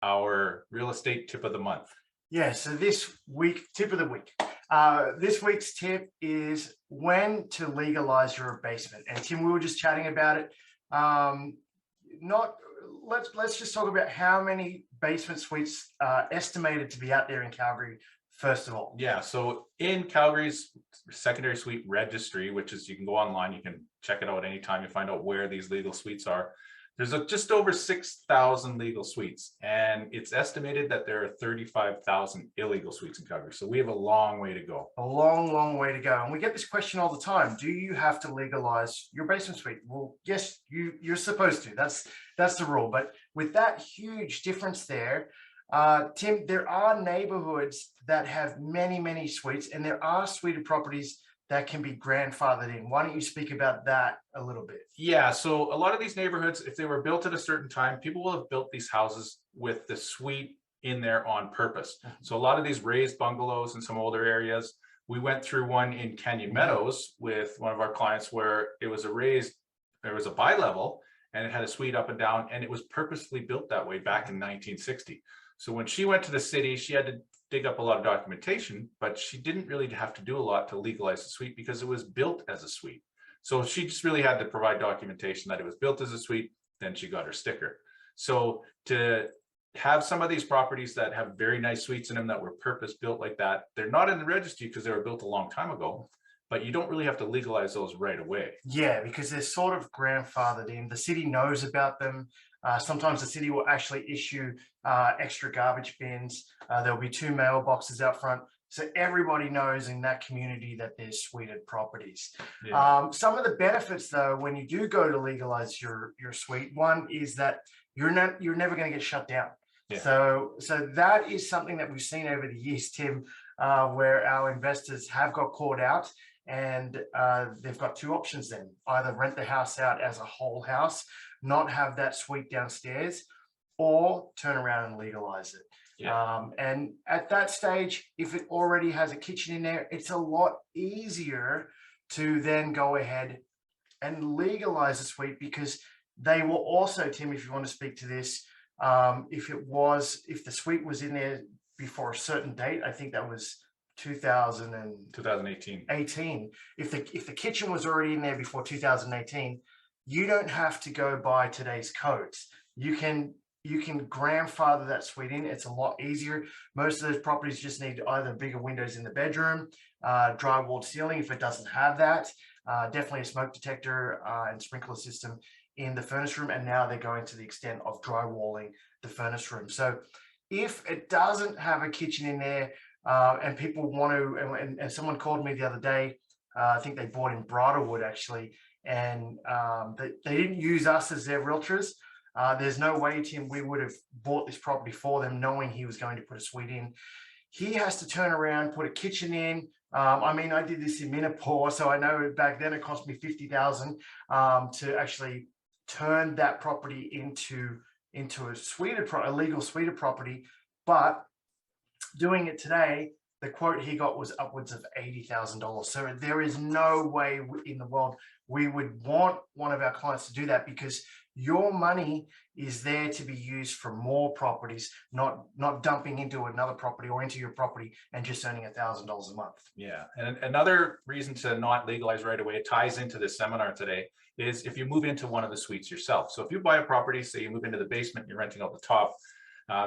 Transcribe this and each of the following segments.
our real estate tip of the month. Yeah, so this week, tip of the week. This week's tip is when to legalize your basement. And Tim, we were just chatting about it. Let's just talk about how many basement suites are estimated to be out there in Calgary, first of all. Yeah, so in Calgary's secondary suite registry, which is, you can go online, you can check it out anytime, you find out where these legal suites are. There's just over 6,000 legal suites, and it's estimated that there are 35,000 illegal suites in Calgary. So we have a long way to go. A long, long way to go. And we get this question all the time. Do you have to legalize your basement suite? Well, yes, you're supposed to. That's the rule. But with that huge difference there, Tim, there are neighborhoods that have many, many suites, and there are suited properties that can be grandfathered in. Why don't you speak about that a little bit? Yeah, so a lot of these neighborhoods, if they were built at a certain time, people will have built these houses with the suite in there on purpose. So a lot of these raised bungalows in some older areas, we went through one in Canyon Meadows with one of our clients where it was there was a bi-level, and it had a suite up and down, and it was purposely built that way back in 1960. So when she went to the city, she had to dig up a lot of documentation, but she didn't really have to do a lot to legalize the suite because it was built as a suite. So she just really had to provide documentation that it was built as a suite, then she got her sticker. So to have some of these properties that have very nice suites in them that were purpose built like that, they're not in the registry because they were built a long time ago, but you don't really have to legalize those right away. Yeah, because they're sort of grandfathered in. The city knows about them. Sometimes the city will actually issue extra garbage bins. There'll be 2 mailboxes out front. So everybody knows in that community that there's suited properties. Yeah. Some of the benefits, though, when you do go to legalize your suite, one is that you're never going to get shut down. Yeah. So that is something that we've seen over the years, Tim, where our investors have got caught out. And they've got 2 options then: either rent the house out as a whole house, not have that suite downstairs, or turn around and legalize it. Yeah. And at that stage, if it already has a kitchen in there, it's a lot easier to then go ahead and legalize the suite, because they will also, Tim, if you want to speak to this, if the suite was in there before a certain date, I think that was 2018. If the kitchen was already in there before 2018, you don't have to go by today's codes. You can grandfather that suite in. It's a lot easier. Most of those properties just need either bigger windows in the bedroom, drywalled ceiling if it doesn't have that, definitely a smoke detector and sprinkler system in the furnace room, and now they're going to the extent of drywalling the furnace room. So if it doesn't have a kitchen in there, and people want to, and someone called me the other day, I think they bought in Bridlewood actually, and they didn't use us as their realtors. There's no way, Tim, we would have bought this property for them knowing he was going to put a suite in. He has to turn around, put a kitchen in. I mean, I did this in Minneapolis, so I know back then it cost me $50,000 to actually turn that property into a legal suited property. But doing it today, the quote he got was upwards of $80,000. So there is no way in the world we would want one of our clients to do that, because your money is there to be used for more properties, not dumping into another property or into your property and just earning $1,000 a month. Yeah, and another reason to not legalize right away, it ties into this seminar today, is if you move into one of the suites yourself. So if you buy a property, say you move into the basement, you're renting out the top,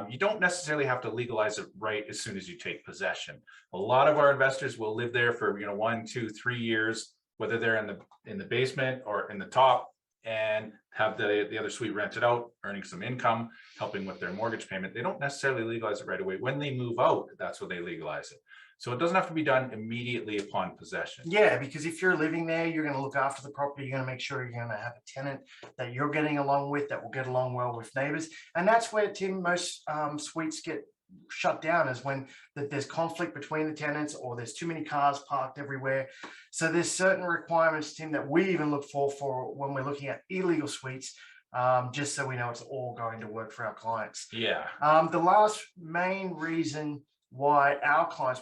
you don't necessarily have to legalize it right as soon as you take possession. A lot of our investors will live there for 1, 2, 3 years, whether they're in the basement or in the top, and have the other suite rented out, earning some income, helping with their mortgage payment. They don't necessarily legalize it right away. When they move out, that's when they legalize it. So it doesn't have to be done immediately upon possession. Yeah, because if you're living there, you're going to look after the property. You're going to make sure you're going to have a tenant that you're getting along with, that will get along well with neighbors. And that's where, Tim, most suites get shut down, is when there's conflict between the tenants, or there's too many cars parked everywhere. So there's certain requirements, Tim, that we even look for when we're looking at illegal suites, just so we know it's all going to work for our clients. Yeah. The last main reason why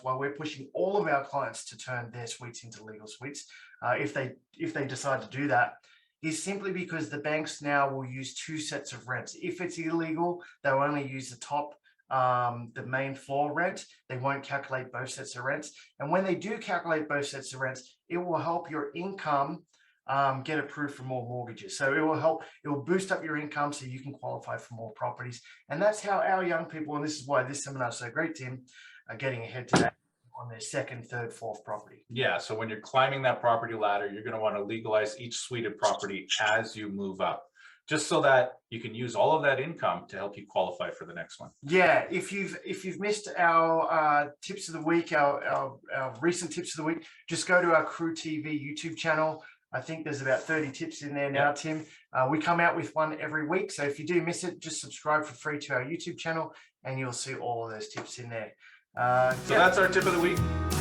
we're pushing all of our clients to turn their suites into legal suites, if they decide to do that, is simply because the banks now will use two sets of rents. If it's illegal, they'll only use the top, the main floor rent. They won't calculate both sets of rents. And when they do calculate both sets of rents, it will help your income get approved for more mortgages. So it will help, it will boost up your income so you can qualify for more properties. And that's how our young people, and this is why this seminar is so great, Tim, are getting ahead today on their second, third, fourth property. Yeah, so when you're climbing that property ladder, you're going to want to legalize each suited property as you move up, just so that you can use all of that income to help you qualify for the next one. Yeah, if you've missed our tips of the week, our recent tips of the week, just go to our Crew TV YouTube channel. I think there's about 30 tips in there now, Tim. We come out with one every week. So if you do miss it, just subscribe for free to our YouTube channel and you'll see all of those tips in there. So that's our tip of the week.